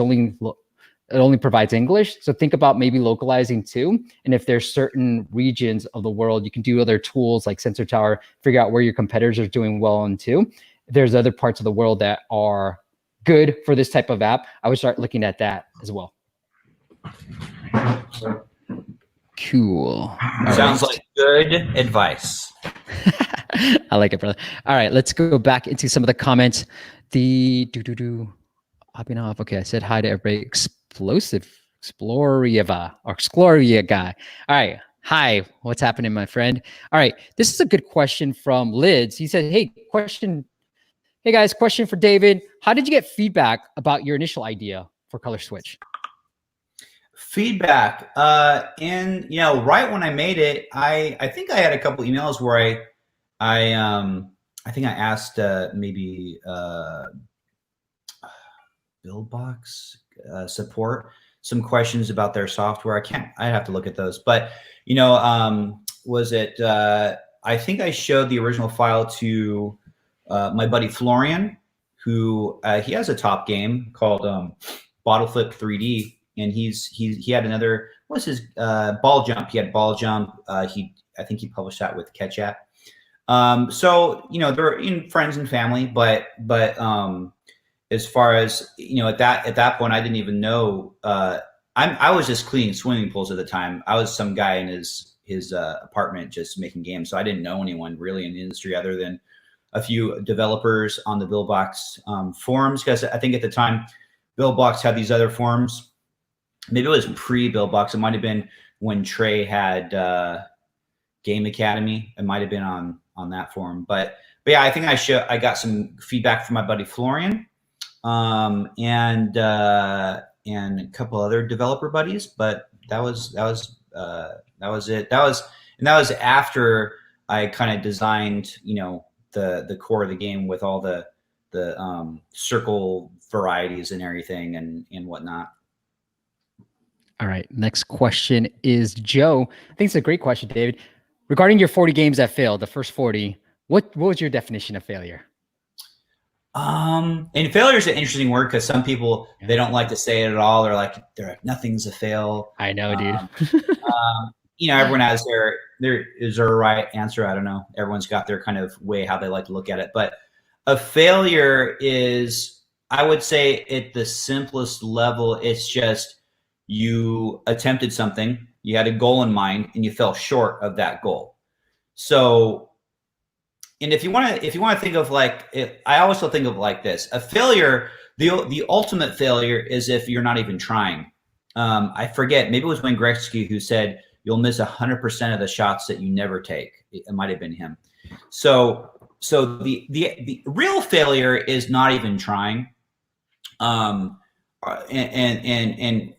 only provides English, so think about maybe localizing too. And if there's certain regions of the world, you can do other tools like Sensor Tower, figure out where your competitors are doing well in too. If there's other parts of the world that are good for this type of app, I would start looking at that as well. Cool. Sounds like good advice. I like it, brother. All right, let's go back into some of the comments. Hopping off. Okay, I said hi to everybody. Exploria guy. All right. Hi, what's happening, my friend? All right, this is a good question from Lids. He said, hey guys, question for David. How did you get feedback about your initial idea for Color Switch? Feedback. And right when I made it, I think I had a couple emails where I think I asked maybe Buildbox support some questions about their software. I have to look at those, but was it? I think I showed the original file to my buddy Florian, who he has a top game called Bottle Flip 3D, and he had another. What's his Ball Jump? He had Ball Jump. I think he published that with Ketchup. So they're in friends and family, but as far as at that point, I didn't even know. I was just cleaning swimming pools at the time. I was some guy in his apartment just making games, so I didn't know anyone really in the industry other than a few developers on the Buildbox forums. Because I think at the time, Buildbox had these other forums maybe it was pre-Buildbox. It might have been when Trey had Game Academy. It might have been on that forum. But yeah, I think I got some feedback from my buddy Florian, and a couple other developer buddies. But that was it. That was after I kind of designed, the core of the game with all the circle varieties and everything and whatnot. All right. Next question is Joe. I think it's a great question, David. Regarding your 40 games that failed, the first 40, what was your definition of failure? And failure is an interesting word because some people, they don't like to say it at all. They're like, nothing's a fail. I know, dude. Everyone has there is there a right answer. I don't know. Everyone's got their kind of way how they like to look at it. But a failure is, I would say at the simplest level, it's just you attempted something, you had a goal in mind, and you fell short of that goal. So, and if you want to think of I always think of like this: a failure, the ultimate failure is if you're not even trying. I forget, maybe it was Wayne Gretzky who said you'll miss 100% of the shots that you never take. It might have been him. So the real failure is not even trying. And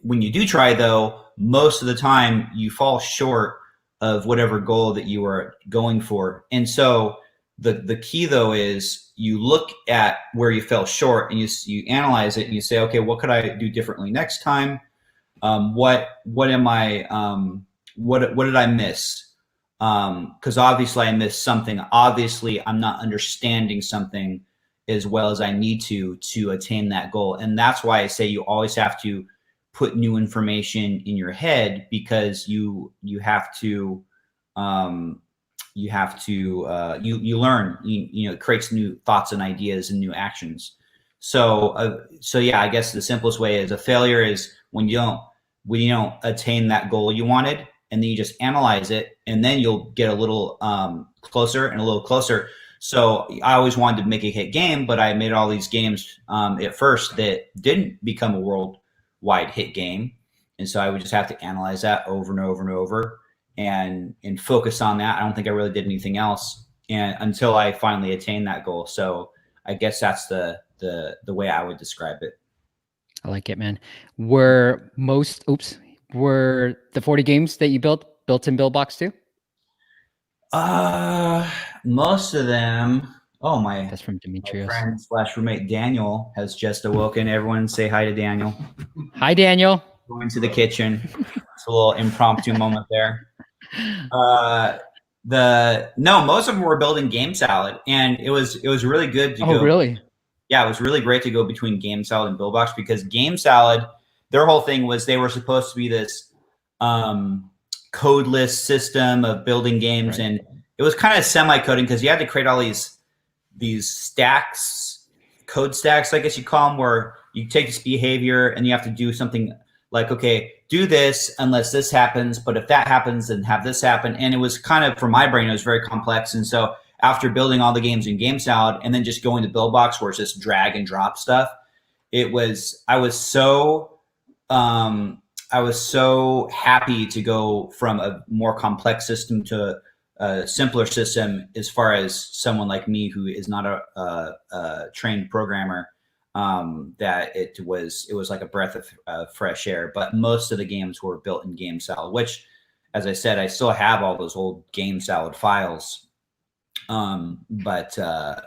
when you do try, though, most of the time you fall short of whatever goal that you are going for. And so the key, though, is you look at where you fell short and you analyze it and you say, okay, what could I do differently next time? What did I miss? Because obviously I missed something. Obviously I'm not understanding something as well as I need to attain that goal. And that's why I say you always have to put new information in your head, because you have to learn, it creates new thoughts and ideas and new actions. So yeah, I guess the simplest way is a failure is when you don't attain that goal you wanted, and then you just analyze it, and then you'll get a little closer and a little closer. So I always wanted to make a hit game, but I made all these games at first that didn't become a worldwide hit game. And so I would just have to analyze that over and over and over and focus on that. I don't think I really did anything else until I finally attained that goal. So I guess that's the way I would describe it. I like it, man. Were the 40 games that you built in Buildbox too? Most of them. Oh, that's from Demetrius. My friend / roommate Daniel has just awoken. Everyone say hi to Daniel. Hi, Daniel. Going to the kitchen. It's a little impromptu moment there. Most of them were building Game Salad, and it was really good to go. Oh, really? Yeah, it was really great to go between Game Salad and Buildbox, because Game Salad, their whole thing was they were supposed to be this codeless system of building games, right. And it was kind of semi-coding because you had to create all these stacks, code stacks, I guess you call them, where you take this behavior and you have to do something like, okay, do this unless this happens, but if that happens, then have this happen. And it was kind of, for my brain, it was very complex. And so after building all the games in Game Salad and then just going to Buildbox where it's just drag and drop stuff, I was so happy to go from a more complex system to a simpler system, as far as someone like me who is not a trained programmer, that it was like a breath of fresh air. But most of the games were built in Game Salad, which, as I said, I still have all those old Game Salad files. But at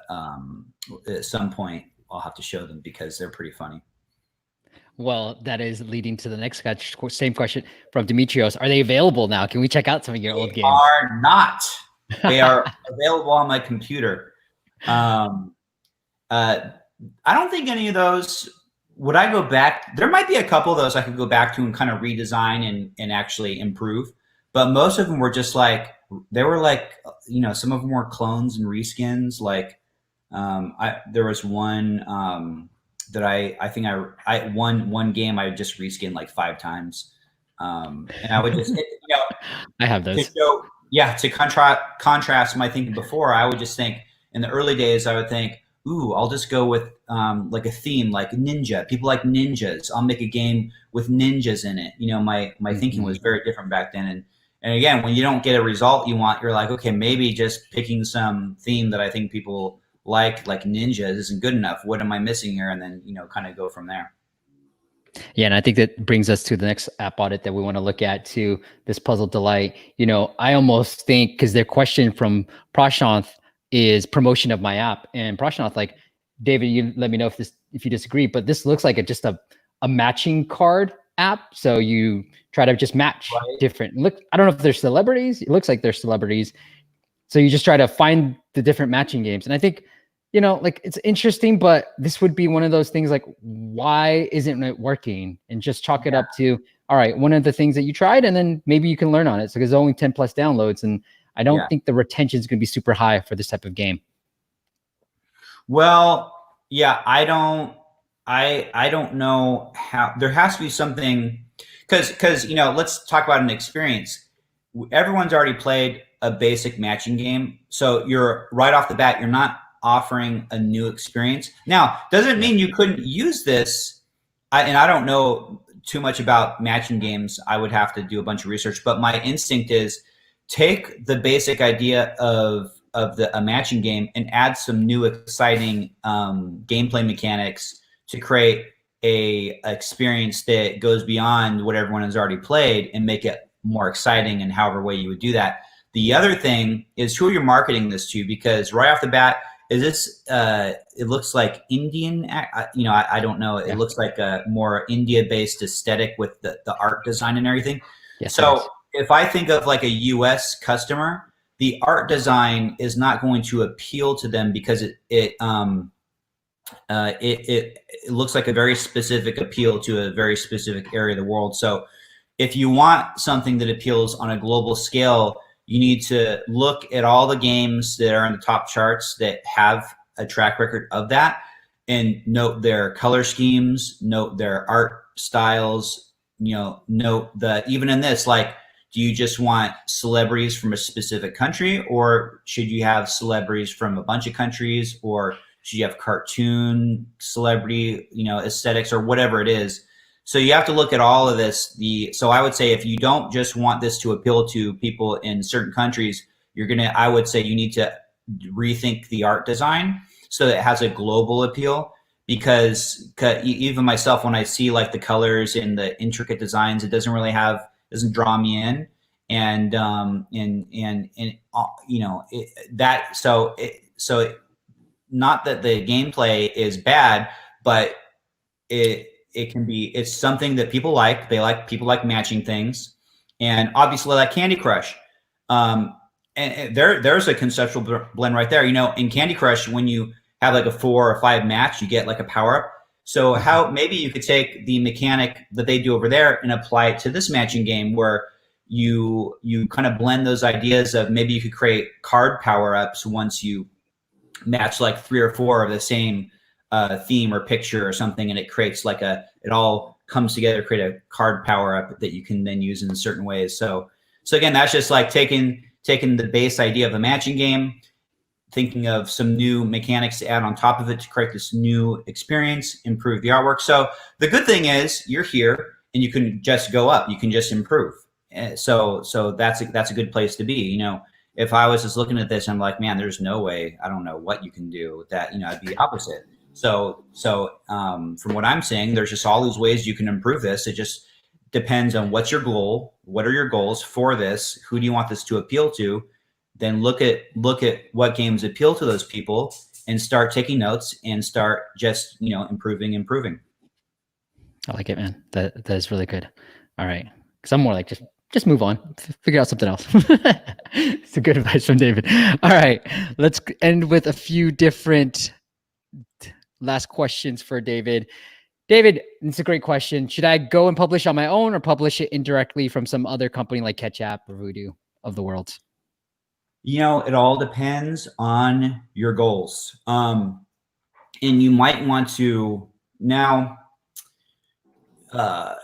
some point I'll have to show them because they're pretty funny. Well, that is leading to the next same question from Demetrios. Are they available now? Can we check out some of your old games? They are not. They are available on my computer. I don't think any of those, would I go back? There might be a couple of those I could go back to and kind of redesign and actually improve. But most of them were just like, they were like, some of them were clones and reskins. Like there was one that I think I one game I just reskinned like 5 times. And I would just, I have those. To contrast my thinking before, I would just think in the early days, I would think, ooh, I'll just go with like a theme like ninja. People like ninjas. I'll make a game with ninjas in it. My thinking was very different back then. And again, when you don't get a result you want, you're like, okay, maybe just picking some theme that I think people like ninjas isn't good enough. What am I missing here? And then, kind of go from there. Yeah, and I think that brings us to the next app audit that we want to look at, to this Puzzle Delight. I almost think, because their question from Prashanth is promotion of my app, and Prashanth, like, David, you let me know if you disagree, but this looks like just a matching card app. So you try to just match different. Look, I don't know if they're celebrities. It looks like they're celebrities. So you just try to find the different matching games, and I think, like, it's interesting, but this would be one of those things like, why isn't it working? And just chalk it up to, all right, one of the things that you tried, and then maybe you can learn on it. So there's only 10 plus downloads, and I don't think the retention is going to be super high for this type of game. Well, yeah, I don't know how. There has to be something, because let's talk about an experience. Everyone's already played a basic matching game, so you're right off the bat, you're not offering a new experience. Now, doesn't mean you couldn't use this. And I don't know too much about matching games. I would have to do a bunch of research, but my instinct is take the basic idea of a matching game and add some new exciting gameplay mechanics to create a experience that goes beyond what everyone has already played and make it more exciting in however way you would do that. The other thing is who you're marketing this to, because right off the bat, is this? It looks like Indian. I don't know. It looks like a more India-based aesthetic with the art design and everything. Yes, so if I think of like a U.S. customer, the art design is not going to appeal to them because it looks like a very specific appeal to a very specific area of the world. So if you want something that appeals on a global scale, you need to look at all the games that are in the top charts that have a track record of that, and note their color schemes, note their art styles, note even in this, like, do you just want celebrities from a specific country, or should you have celebrities from a bunch of countries, or should you have cartoon celebrity, aesthetics, or whatever it is. So you have to look at all of this. So I would say if you don't just want this to appeal to people in certain countries, I would say you need to rethink the art design so that it has a global appeal, because even myself, when I see like the colors and the intricate designs, it doesn't draw me in. Not that the gameplay is bad, but it's something that people like. People like matching things, and obviously like Candy Crush. And there's a conceptual blend right there. In Candy Crush, when you have like a 4 or 5 match, you get like a power up. So how maybe you could take the mechanic that they do over there and apply it to this matching game, where you kind of blend those ideas of maybe you could create card power ups once you match like 3 or 4 of the same theme or picture or something, and it creates like it all comes together, create a card power up that you can then use in certain ways. So again, that's just like taking the base idea of a matching game, thinking of some new mechanics to add on top of it to create this new experience, improve the artwork. So the good thing is you're here and you can just go up, you can just improve. So that's a good place to be. If I was just looking at this, I'm like, man, there's no way, I don't know what you can do with that. I'd be the opposite. So from what I'm saying, there's just all these ways you can improve this. It just depends on what's your goal. What are your goals for this? Who do you want this to appeal to? Then look at what games appeal to those people and start taking notes and start just, improving. I like it, man. That is really good. All right. Cause I'm more like, just move on, figure out something else. It's a good advice from David. All right. Let's end with a few different last questions for David. David, it's a great question. Should I go and publish on my own or publish it indirectly from some other company like Ketchup or Voodoo of the world? It all depends on your goals. And you might want to now,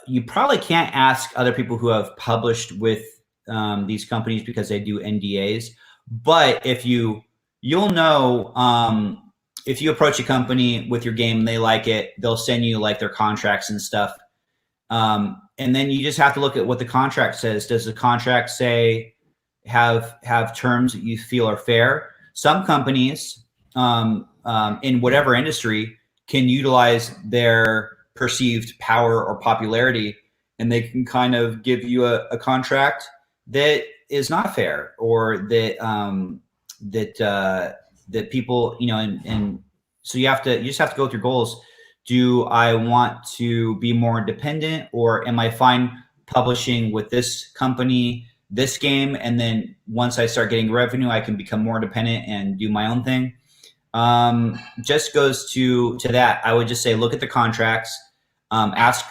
you probably can't ask other people who have published with these companies because they do NDAs. But if you'll know, if you approach a company with your game and they like it, they'll send you like their contracts and stuff. And then you just have to look at what the contract says. Does the contract say have terms that you feel are fair? Some companies in whatever industry can utilize their perceived power or popularity, and they can kind of give you a contract that is not fair, or that that people, you know, and so you just have to go with your goals. Do I want to be more independent, or am I fine publishing with this company, this game, and then once I start getting revenue, I can become more independent and do my own thing? Just goes to that. I would just say, look at the contracts, ask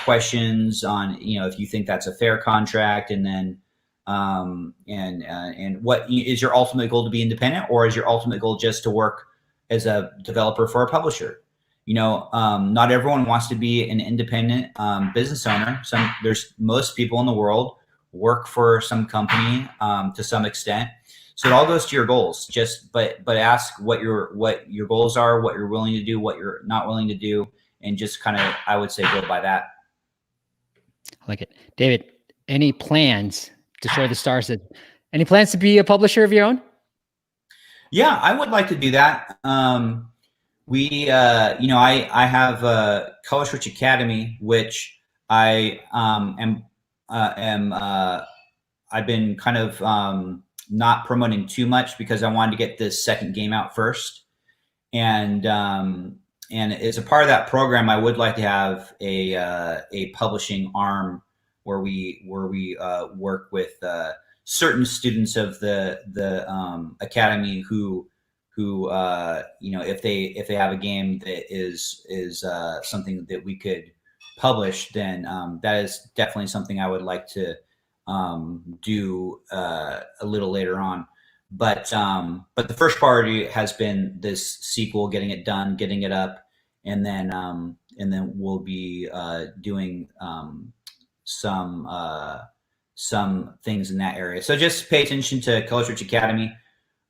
questions on, you know, if you think that's a fair contract, and then and what is your ultimate goal? To be independent, or is your ultimate goal just to work as a developer for a publisher? You know, not everyone wants to be an independent business owner. Most people in the world work for some company to some extent. So it all goes to your goals. But ask what your goals are, what you're willing to do, what you're not willing to do, and just kind of, I would say, go by that. I like it. David, any plans to share the stars? Any plans to be a publisher of your own? Yeah, I would like to do that. You know, I have Color Switch Academy, which I I've been kind of not promoting too much because I wanted to get this second game out first. And as a part of that program, I would like to have a publishing arm where we work with certain students of the academy who you know, if they have a game that is something that we could publish, then that is definitely something I would like to do a little later on. But the first priority has been this sequel, getting it done, getting it up, and then we'll be doing some things in that area. So just pay attention to Color Switch Academy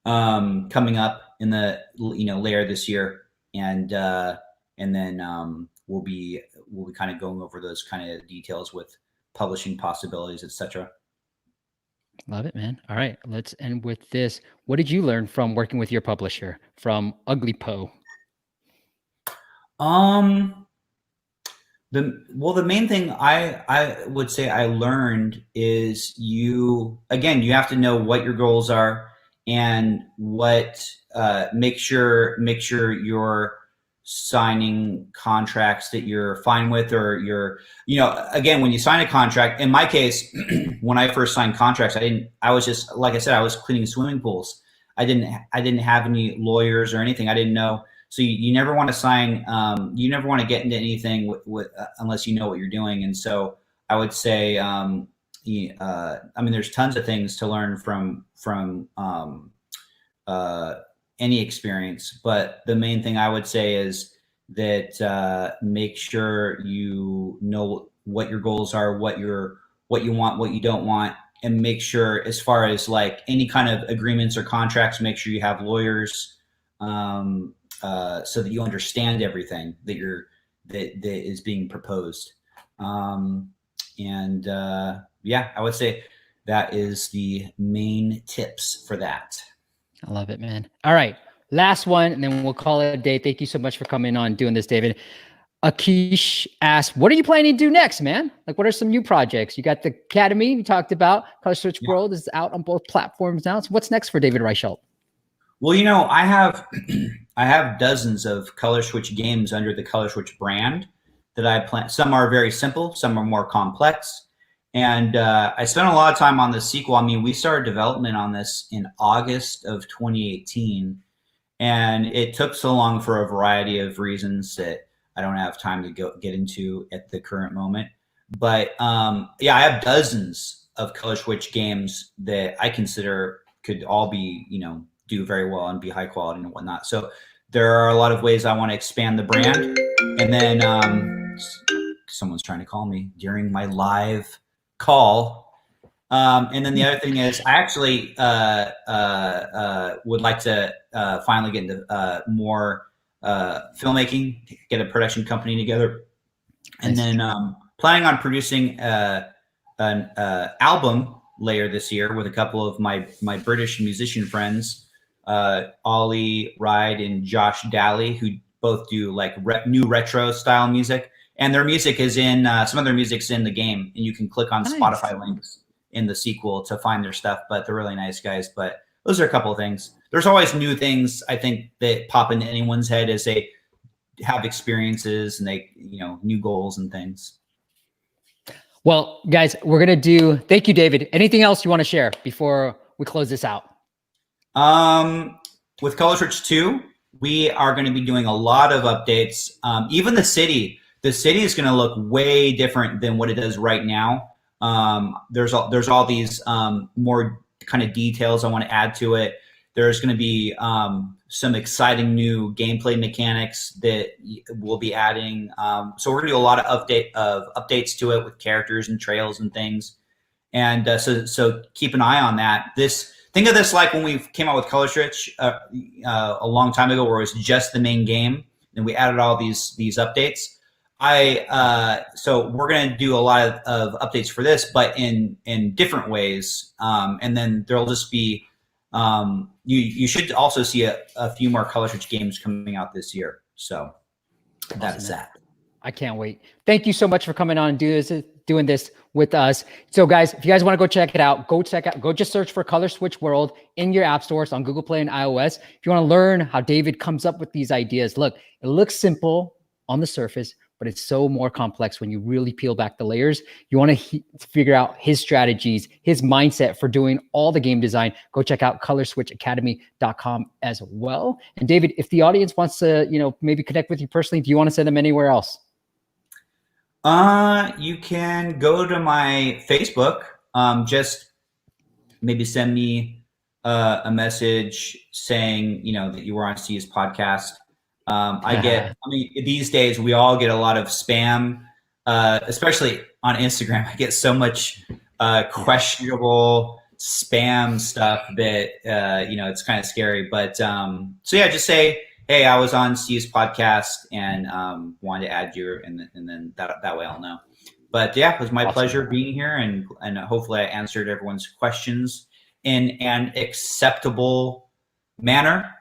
coming up in the, you know, later this year, and then we'll be kind of going over those kind of details with publishing possibilities, etc. Love it, man. All right, let's end with this. What did you learn from working with your publisher from Ugly Poe? The main thing I would say I learned is you have to know what your goals are, and what make sure you're signing contracts that you're fine with, or you know, again, when you sign a contract, in my case, when I first signed contracts, I was just, like I said, I was cleaning swimming pools. I didn't have any lawyers or anything. I didn't know. So you never want to sign, you never want to get into anything with unless you know what you're doing. And so I would say, I mean, there's tons of things to learn from any experience, but the main thing I would say is that make sure you know what your goals are, what you want, what you don't want, and make sure, as far as like any kind of agreements or contracts, make sure you have lawyers, so that you understand everything that is being proposed. Yeah, I would say that is the main tips for that. I love it, man. All right, last one, and then we'll call it a day. Thank you so much for coming on, doing this, David. Akish asked, what are you planning to do next, man? Like, what are some new projects? You got the Academy you talked about. Color Switch World is out on both platforms now. So what's next for David Reichelt? Well, you know, I have dozens of Color Switch games under the Color Switch brand that I plan. Some are very simple, some are more complex. And I spent a lot of time on the sequel. I mean, we started development on this in August of 2018, and it took so long for a variety of reasons that I don't have time to get into at the current moment. But yeah, I have dozens of Color Switch games that I consider could all be, you know, do very well and be high quality and whatnot. So there are a lot of ways I want to expand the brand. And then someone's trying to call me during my live call. And then the other thing is, I actually would like to finally get into more filmmaking, get a production company together, and then planning on producing an album later this year with a couple of my British musician friends, Ollie Ride and Josh Daly, who both do like new retro style music, and their music is in some of their music's in the game, and you can click on Spotify links in the sequel to find their stuff. But they're really nice guys. But those are a couple of things. There's always new things I think that pop into anyone's head as they have experiences and they, new goals and things. Well, guys, we're going to do, thank you, David. Anything else you want to share before we close this out? With Color Switch 2, we are going to be doing a lot of updates. Even the city is going to look way different than what it does right now. There's all these more kind of details I want to add to it. There's going to be some exciting new gameplay mechanics that we'll be adding. So we're going to do a lot of updates to it with characters and trails and things. And so keep an eye on that. Think of this like when we came out with Color Switch a long time ago, where it was just the main game, and we added all these updates. So we're going to do a lot of updates for this, but in different ways. And then there'll just be you should also see a few more Color Switch games coming out this year. So that's that. I can't wait. Thank you so much for coming on and doing this with us. So guys, if you guys want to go check it out, go just search for Color Switch World in your app stores on Google Play and iOS. If you want to learn how David comes up with these ideas, look, it looks simple on the surface, but it's so more complex when you really peel back the layers. You want to figure out his strategies, his mindset for doing all the game design. Go check out colorswitchacademy.com as well. And David, if the audience wants to, maybe connect with you personally, do you want to send them anywhere else? You can go to my Facebook. Just maybe send me a message saying, that you were on Steve's podcast. These days we all get a lot of spam, especially on Instagram. I get so much questionable spam stuff that, it's kind of scary. But so yeah, just say, hey, I was on Steve's podcast and wanted to add you, and then that way I'll know. But yeah, it was my pleasure being here, and hopefully I answered everyone's questions in an acceptable manner.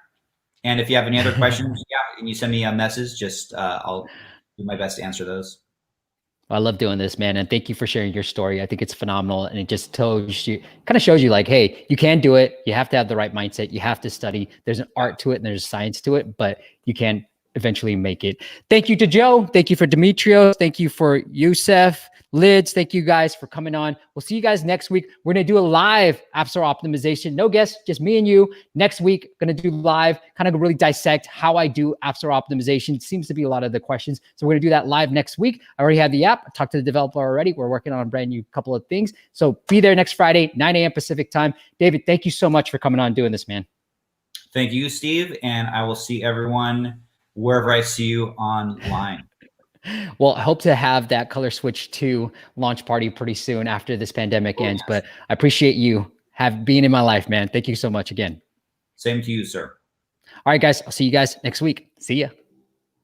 And if you have any other questions, and you send me a message, just I'll do my best to answer those. I love doing this, man. And thank you for sharing your story. I think it's phenomenal. And it just kind of shows you like, hey, you can do it. You have to have the right mindset. You have to study. There's an art to it and there's science to it, but you can eventually make it. Thank you to Joe. Thank you for Demetrios. Thank you for Youssef, Lids. Thank you guys for coming on. We'll see you guys next week. We're going to do a live App Store optimization. No guests, just me and you. Next week, going to do live, kind of really dissect how I do App Store optimization. Seems to be a lot of the questions. So we're going to do that live next week. I already have the app. I talked to the developer already. We're working on a brand new couple of things. So be there next Friday, 9 a.m. Pacific time. David, thank you so much for coming on and doing this, man. Thank you, Steve. And I will see everyone wherever I see you online. Well, I hope to have that Color Switch 2 launch party pretty soon after this pandemic ends. But I appreciate you being in my life, man. Thank you so much again. Same to you, sir. All right, guys. I'll see you guys next week. See ya.